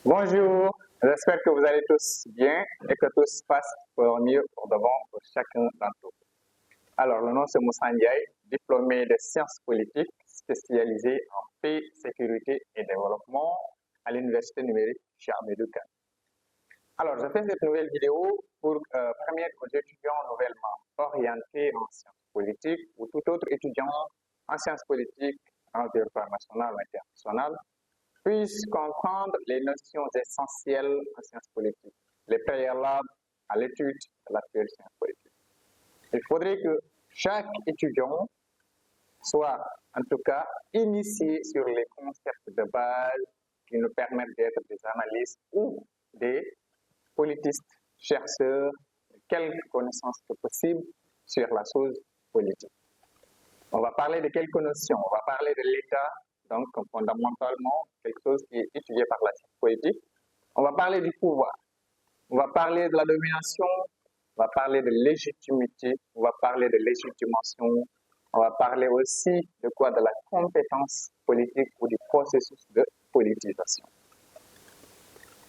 Bonjour, j'espère que vous allez tous bien et que tout se passe pour mieux pour de bon pour chacun d'entre vous. Alors, le nom c'est Moussa Ndiaye, diplômé de sciences politiques, spécialisé en paix, sécurité et développement à l'Université numérique Cheikh Ahmadou Kane. Alors, je fais cette nouvelle vidéo pour permettre aux étudiants nouvellement orientés en sciences politiques ou tout autre étudiant en sciences politiques en territoire national ou international puissent comprendre les notions essentielles en sciences politiques, les préalables à l'étude de l'actuelle science politique. Il faudrait que chaque étudiant soit, en tout cas, initié sur les concepts de base qui nous permettent d'être des analystes ou des politistes, chercheurs, de quelque connaissance que possible sur la chose politique. On va parler de quelques notions. On va parler de l'État, donc fondamentalement quelque chose qui est étudié par la science politique. On va parler du pouvoir. On va parler de la domination. On va parler de légitimité. On va parler de légitimation. On va parler aussi de quoi? De la compétence politique ou du processus de politisation.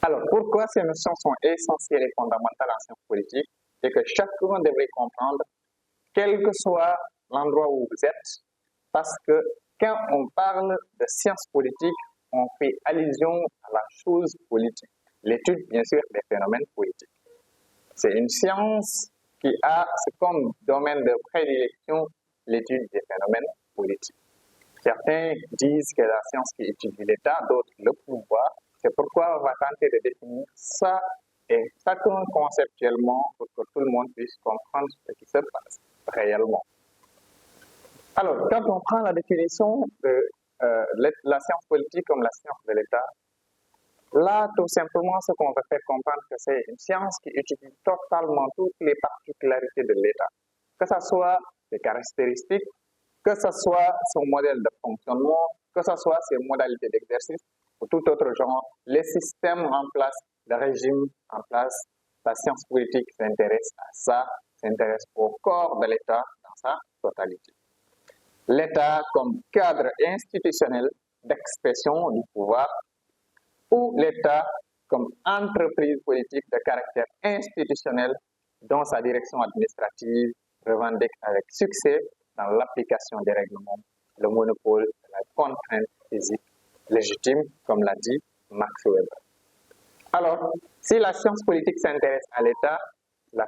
Alors, pourquoi ces notions sont essentielles et fondamentales en sciences politiques? C'est que chacun devrait comprendre, quel que soit l'endroit où vous êtes, parce que quand on parle de sciences politiques, on fait allusion à la chose politique, l'étude bien sûr des phénomènes politiques. C'est une science qui a comme domaine de prédilection l'étude des phénomènes politiques. Certains disent que la science qui étudie l'État, d'autres le pouvoir. C'est pourquoi on va tenter de définir ça et chacun conceptuellement pour que tout le monde puisse comprendre ce qui se passe réellement. Alors, quand on prend la définition de la science politique comme la science de l'État, là, tout simplement, ce qu'on va faire comprendre, que c'est une science qui étudie totalement toutes les particularités de l'État, que ce soit ses caractéristiques, que ce soit son modèle de fonctionnement, que ce soit ses modalités d'exercice, ou tout autre genre, les systèmes en place, le régime en place. La science politique s'intéresse à ça, s'intéresse au corps de l'État dans sa totalité. L'État comme cadre institutionnel d'expression du pouvoir ou l'État comme entreprise politique de caractère institutionnel dont sa direction administrative revendique avec succès dans l'application des règlements le monopole de la contrainte physique légitime, comme l'a dit Max Weber. Alors, si la science politique s'intéresse à l'État,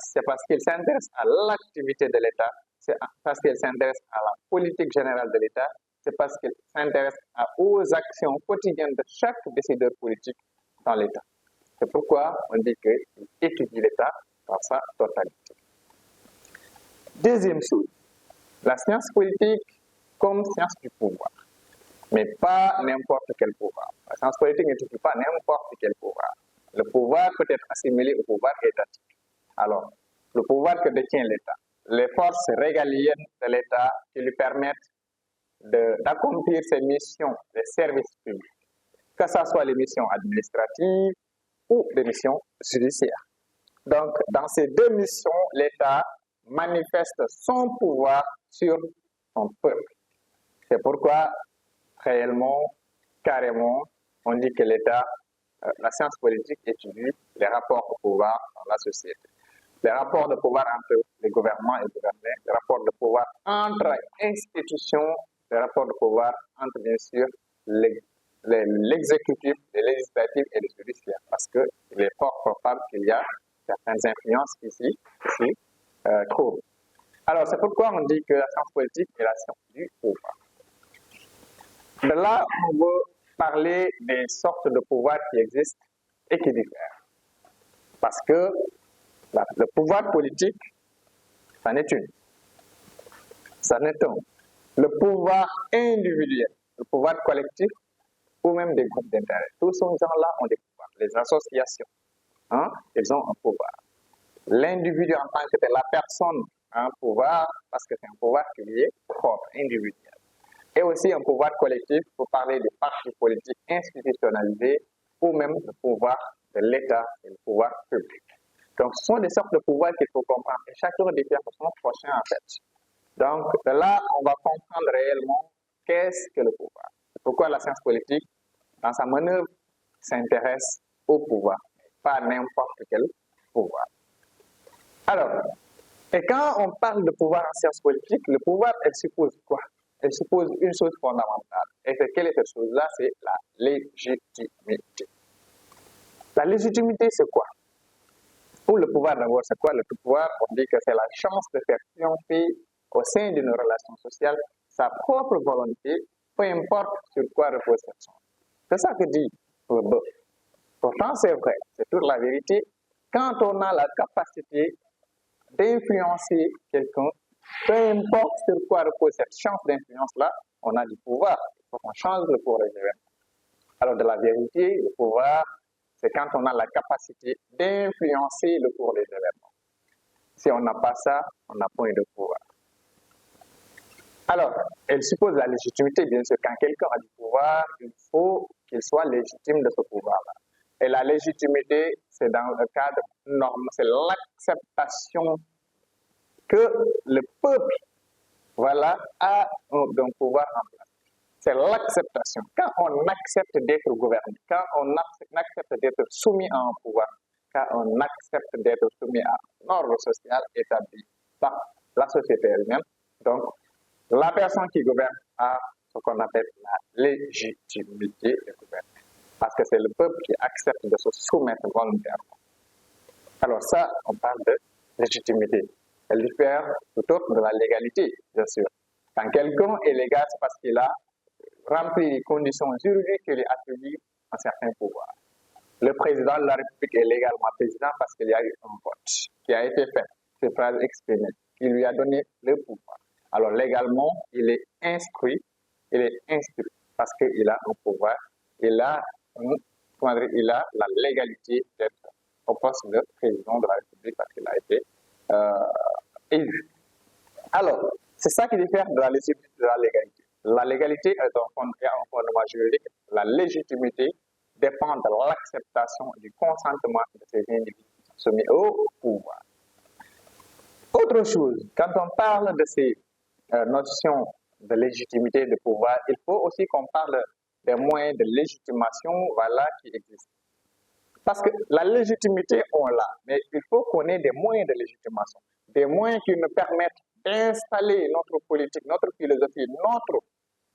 c'est parce qu'il s'intéresse à l'activité de l'État, c'est parce qu'il s'intéresse à la politique générale de l'État, c'est parce qu'il s'intéresse aux actions quotidiennes de chaque décideur politique dans l'État. C'est pourquoi on dit qu'il étudie l'État dans sa totalité. Deuxième chose, la science politique comme science du pouvoir, mais pas n'importe quel pouvoir. La science politique n'étudie pas n'importe quel pouvoir. Le pouvoir peut être assimilé au pouvoir étatique. Alors, le pouvoir que détient l'État, les forces régaliennes de l'État qui lui permettent d'accomplir ses missions de service public, que ce soit les missions administratives ou les missions judiciaires. Donc, dans ces deux missions, l'État manifeste son pouvoir sur son peuple. C'est pourquoi, réellement, carrément, on dit que l'État, la science politique étudie les rapports de pouvoir dans la société. Les rapports de pouvoir entre les gouvernements et les gouvernés, les rapports de pouvoir entre institutions, les rapports de pouvoir entre, bien sûr, l'exécutif, les législatifs et les judiciaires, parce qu'il est fort probable qu'il y a certaines influences qui s'y trouvent. Alors, c'est pourquoi on dit que la science politique est la science du pouvoir. De là, on veut parler des sortes de pouvoirs qui existent et qui diffèrent. Parce que le pouvoir politique, ça n'est une. Ça n'est un. Le pouvoir individuel, le pouvoir collectif, ou même des groupes d'intérêt. Tous ces gens-là ont des pouvoirs. Les associations, ils ont un pouvoir. L'individu en tant que tel, la personne a un pouvoir parce que c'est un pouvoir qui lui est propre, individuel. Et aussi un pouvoir collectif pour parler des partis politiques institutionnalisés ou même le pouvoir de l'État et le pouvoir public. Donc, ce sont des sortes de pouvoirs qu'il faut comprendre et chacun diffère de son prochain en fait. Donc, de là, on va comprendre réellement qu'est-ce que le pouvoir. C'est pourquoi la science politique, dans sa manœuvre, s'intéresse au pouvoir, pas n'importe quel pouvoir. Alors, et quand on parle de pouvoir en sciences politiques, le pouvoir, elle suppose quoi? Elle suppose une chose fondamentale. Et quelle est cette chose-là? C'est la légitimité. La légitimité, c'est quoi? Pour le pouvoir, d'abord, c'est quoi le pouvoir? On dit que c'est la chance de faire triompher au sein d'une relation sociale sa propre volonté, peu importe sur quoi repose cette chance. C'est ça que dit Bourdieu. Pourtant, c'est vrai, c'est toute la vérité. Quand on a la capacité d'influencer quelqu'un, peu importe sur quoi repose cette chance d'influence-là, on a du pouvoir. Il faut qu'on change le cours des événements. Alors, de la vérité, le pouvoir, c'est quand on a la capacité d'influencer le cours des événements. Si on n'a pas ça, on n'a point de pouvoir. Alors, elle suppose la légitimité, bien sûr. Quand quelqu'un a du pouvoir, il faut qu'il soit légitime de ce pouvoir-là. Et la légitimité, c'est dans le cadre normal, c'est l'acceptation que le peuple, voilà, a d'un pouvoir en place. C'est l'acceptation. Quand on accepte d'être gouverné, quand on accepte d'être soumis à un pouvoir, quand on accepte d'être soumis à un ordre social établi par la société elle-même, donc la personne qui gouverne a ce qu'on appelle la légitimité de gouverner. Parce que c'est le peuple qui accepte de se soumettre volontairement. Alors ça, on parle de légitimité. Elle diffère tout autre de la légalité, bien sûr. Quand quelqu'un est légal, c'est parce qu'il a rempli les conditions juridiques qui lui attribuent un certain pouvoir. Le président de la République est légalement président parce qu'il y a eu un vote qui a été fait, cette phrase exprimée, qui lui a donné le pouvoir. Alors légalement, il est instruit parce qu'il a un pouvoir, il a la légalité d'être au poste de président de la République parce qu'il a été élu. Alors, c'est ça qui diffère de la légitimité de la légalité. La légalité est un fondement juridique. La légitimité dépend de l'acceptation et du consentement de ces individus soumis au pouvoir. Autre chose, quand on parle de ces notions de légitimité, de pouvoir, il faut aussi qu'on parle des moyens de légitimation, voilà, qui existent. Parce que la légitimité, on l'a, mais il faut qu'on ait des moyens de légitimation, des moyens qui nous permettent d'installer notre politique, notre philosophie, notre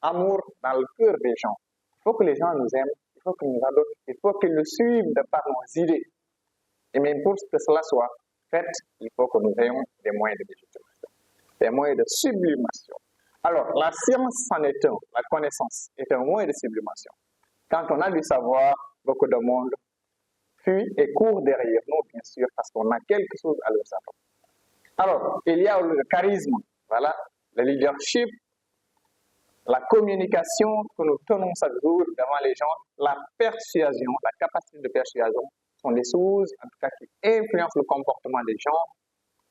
amour dans le cœur des gens. Il faut que les gens nous aiment, il faut qu'ils nous adorent, il faut qu'ils nous suivent de par nos idées. Et même pour que cela soit fait, il faut que nous ayons des moyens de légitimation, des moyens de sublimation. Alors, la science en est un, la connaissance est un moyen de sublimation. Quand on a du savoir, beaucoup de monde fuit et court derrière nous, bien sûr, parce qu'on a quelque chose à leur savoir. Alors, il y a le charisme, voilà, le leadership, la communication que nous tenons chaque jour devant les gens, la persuasion, la capacité de persuasion sont des choses, en tout cas, qui influencent le comportement des gens.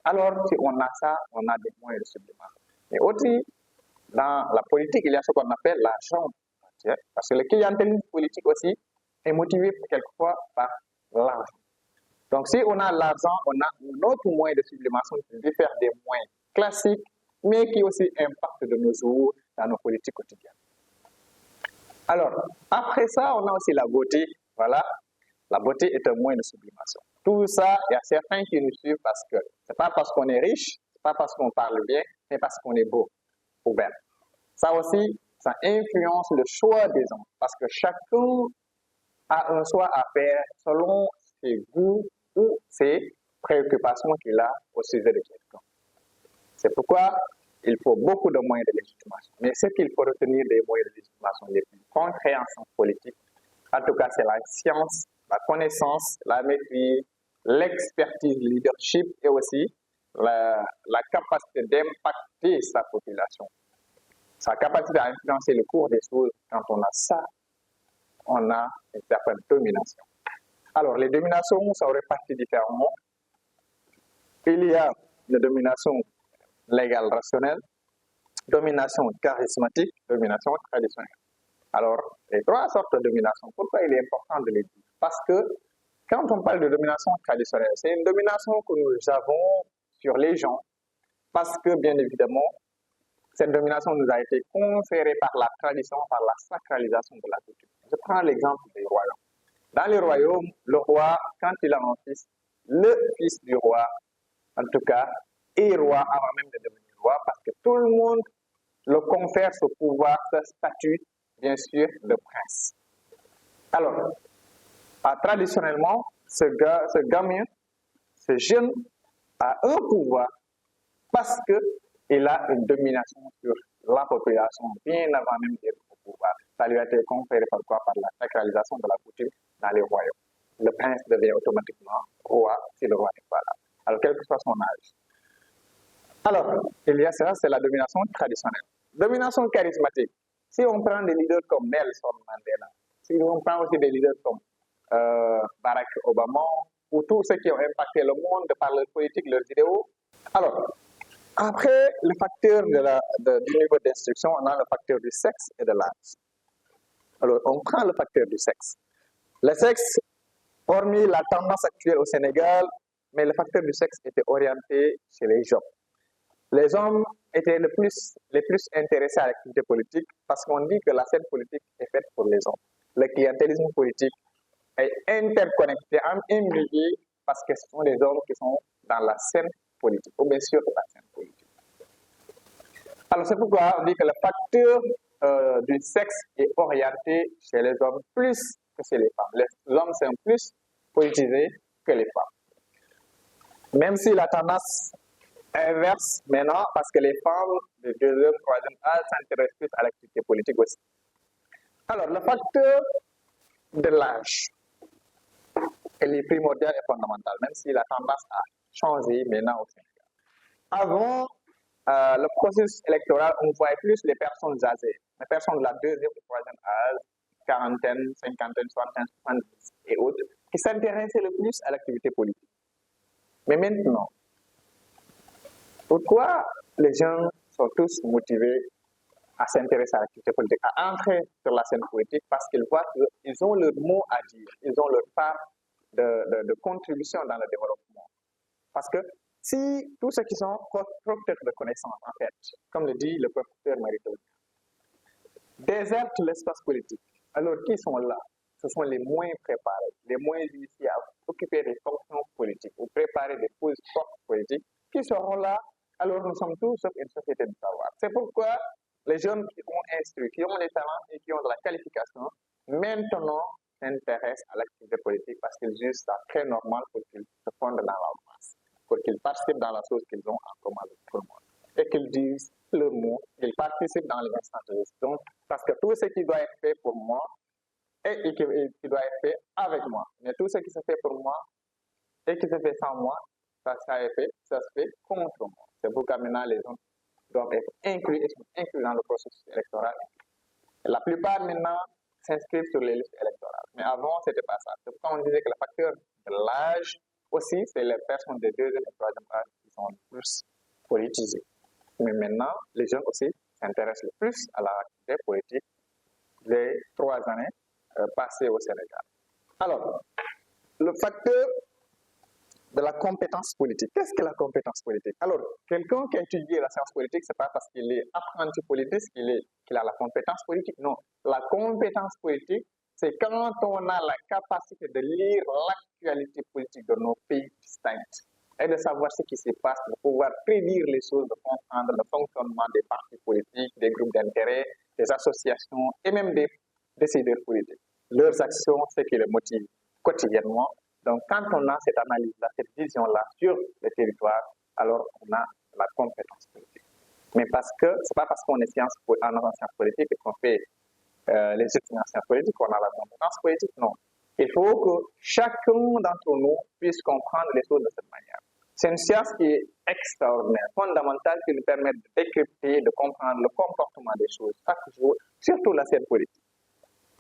Alors, si on a ça, on a des moyens de sublimation. Mais aussi, dans la politique, il y a ce qu'on appelle l'argent. Parce que le clientélisme politique aussi est motivé quelquefois par l'argent. Donc, si on a l'argent, on a un autre moyen de sublimation qui diffère des moyens classiques, mais qui aussi impacte de nos jours dans nos politiques quotidiennes. Alors, après ça, on a aussi la beauté. Voilà, la beauté est un moyen de sublimation. Tout ça, il y a certains qui nous suivent parce que c'est pas parce qu'on est riche, c'est pas parce qu'on parle bien, mais parce qu'on est beau ou belle. Ça aussi, ça influence le choix des gens, parce que chacun a un choix à faire selon ses goûts ou ses préoccupations qu'il a au sujet de quelqu'un. C'est pourquoi il faut beaucoup de moyens de légitimation. Mais ce qu'il faut retenir des moyens de légitimation les plus concrets en sciences politiques, en tout cas, c'est la science, la connaissance, la maîtrise, l'expertise, le leadership et aussi la capacité d'impacter sa population. Sa capacité à influencer le cours des choses, quand on a ça, on a une certaine domination. Alors, les dominations sont réparties différemment. Il y a une domination légale rationnelle, domination charismatique, domination traditionnelle. Alors, les trois sortes de domination, pourquoi il est important de les dire? Parce que quand on parle de domination traditionnelle, c'est une domination que nous avons sur les gens, parce que, bien évidemment, cette domination nous a été conférée par la tradition, par la sacralisation de la coutume. Je prends l'exemple des royaumes. Dans les royaumes, le roi, quand il a un fils, le fils du roi, en tout cas, est roi avant même de devenir roi, parce que tout le monde le confère ce pouvoir, ce statut, bien sûr, de prince. Alors, traditionnellement, ce gamin, ce jeune, a un pouvoir parce qu'il a une domination sur la population bien avant même d'être au pouvoir. Ça lui a été conféré par quoi? Par la sacralisation de la coutume dans les royaumes. Le prince devient automatiquement roi si le roi n'est pas là. Alors, quel que soit son âge. Alors, il y a ça, c'est la domination traditionnelle. Domination charismatique. Si on prend des leaders comme Nelson Mandela, si on prend aussi des leaders comme Barack Obama, ou tous ceux qui ont impacté le monde par leur politique, leurs idéaux. Alors, après le facteur du niveau d'instruction, on a le facteur du sexe et de l'âge. Alors, on prend le facteur du sexe. Le sexe, hormis la tendance actuelle au Sénégal, mais le facteur du sexe était orienté chez les hommes. Les hommes étaient les plus intéressés à l'activité politique parce qu'on dit que la scène politique est faite pour les hommes. Le clientélisme politique est interconnecté, imbriqué, parce que ce sont les hommes qui sont dans la scène politique, ou bien sûr la scène politique. Alors c'est pourquoi on dit que le facteur du sexe est orienté chez les hommes plus que chez les femmes. Les hommes sont plus politisés que les femmes. Même si la tendance inverse maintenant, parce que les femmes de deuxième, troisième âge s'intéressent plus à l'activité politique aussi. Alors, le facteur de l'âge, elle est primordiale et fondamentale, même si la tendance a changé maintenant au Sénégal. Avant le processus électoral, on voyait plus les personnes âgées, les personnes de la deuxième ou troisième âge, quarantaine, cinquantaine, soixantaine, 70 et autres, qui s'intéressaient le plus à l'activité politique. Mais maintenant, pourquoi les gens sont tous motivés à s'intéresser à l'activité politique, à entrer sur la scène politique? Parce qu'ils voient qu'ils ont leur mot à dire, ils ont leur part de contribution dans le développement. Parce que si tous ceux qui sont porteurs de connaissances, en fait, comme le dit le professeur Mariton, désertent l'espace politique, alors qui sont là? Ce sont les moins préparés, les moins initiés à occuper des fonctions politiques ou préparer des postes politiques qui seront là. Alors nous sommes tous sauf une société de savoir. C'est pourquoi les jeunes qui ont instruit, qui ont les talents et qui ont de la qualification, maintenant s'intéressent à l'activité politique parce qu'ils jugent ça très normal pour qu'ils se fondent dans la masse, pour qu'ils participent dans la chose qu'ils ont en commun avec tout le monde. Et qu'ils disent le mot, qu'ils participent dans les instances de gestion, parce que tout ce qui doit être fait pour moi et qui doit être fait avec moi. Mais tout ce qui se fait pour moi et qui se fait sans moi, ça se fait contre moi. C'est pourquoi maintenant les gens doivent être inclus dans le processus électoral. La plupart maintenant s'inscrivent sur les listes électorales. Mais avant, ce n'était pas ça. C'est pourquoi on disait que le facteur de l'âge aussi, c'est les personnes de deuxième et troisième âge qui sont le plus politisées. Mais maintenant, les jeunes aussi s'intéressent le plus à l'activité politique les 3 années passées au Sénégal. Alors, le facteur de la compétence politique. Qu'est-ce que la compétence politique? Alors, quelqu'un qui a étudié la science politique, ce n'est pas parce qu'il est apprenti politique qu'il a la compétence politique. Non. La compétence politique, c'est quand on a la capacité de lire l'actualité politique de nos pays distincts et de savoir ce qui se passe, de pouvoir prédire les choses, de comprendre le fonctionnement des partis politiques, des groupes d'intérêt, des associations et même des décideurs politiques. Leurs actions, ce qui les motive quotidiennement. Donc, quand on a cette analyse-là, cette vision-là sur le territoire, alors on a la compétence politique. Mais ce n'est pas parce qu'on est en sciences politiques et qu'on fait les études en sciences politiques qu'on a la compétence politique, non. Il faut que chacun d'entre nous puisse comprendre les choses de cette manière. C'est une science qui est extraordinaire, fondamentale, qui nous permet de décrypter, de comprendre le comportement des choses chaque jour, surtout la scène politique.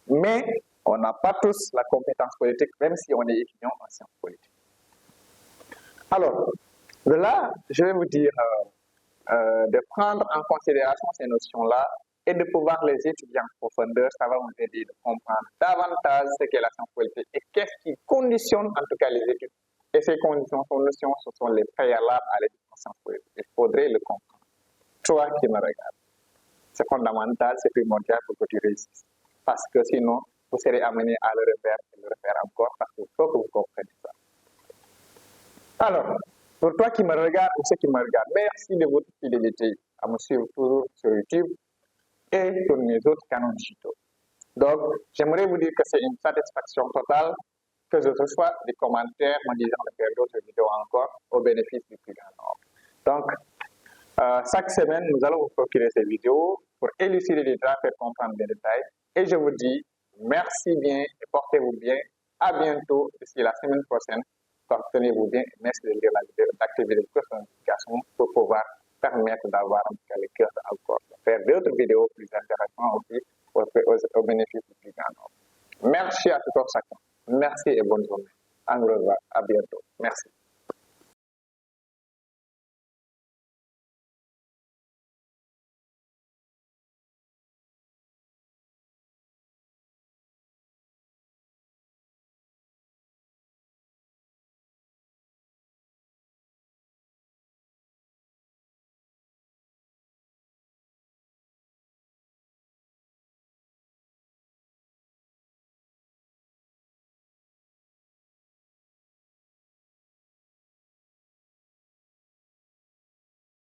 Mais on n'a pas tous la compétence politique, même si on est étudiant en sciences politiques. Alors, de là, je vais vous dire de prendre en considération ces notions-là et de pouvoir les étudier en profondeur. Ça va vous aider de comprendre davantage ce qu'est la science politique et qu'est-ce qui conditionne en tout cas les études. Et ces conditions, ces notions, ce sont les préalables à l'étude en sciences politiques. Il faudrait le comprendre. Toi qui me regardes, c'est fondamental, c'est primordial pour que tu réussisses. Parce que sinon, vous serez amené à le refaire et le refaire encore parce qu'il faut que vous compreniez ça. Alors, pour toi qui me regarde ou ceux qui me regardent, merci de votre fidélité à me suivre toujours sur YouTube et sur mes autres canaux digitaux. Donc, j'aimerais vous dire que c'est une satisfaction totale que je reçois des commentaires me disant de faire d'autres vidéos encore au bénéfice du plus grand nombre. Donc, chaque semaine, nous allons vous procurer ces vidéos pour élucider les droits, faire comprendre les détails. Et je vous dis merci bien et portez-vous bien. À bientôt d'ici la semaine prochaine. Tenez-vous bien et merci de lire la vidéo, d'activer les cloches de notification pour pouvoir permettre d'avoir le cœur encore, faire d'autres vidéos plus intéressantes aussi au bénéfice du plus grand nombre. Merci à tout chacun. Merci et bonne journée. Au revoir. À bientôt. Merci.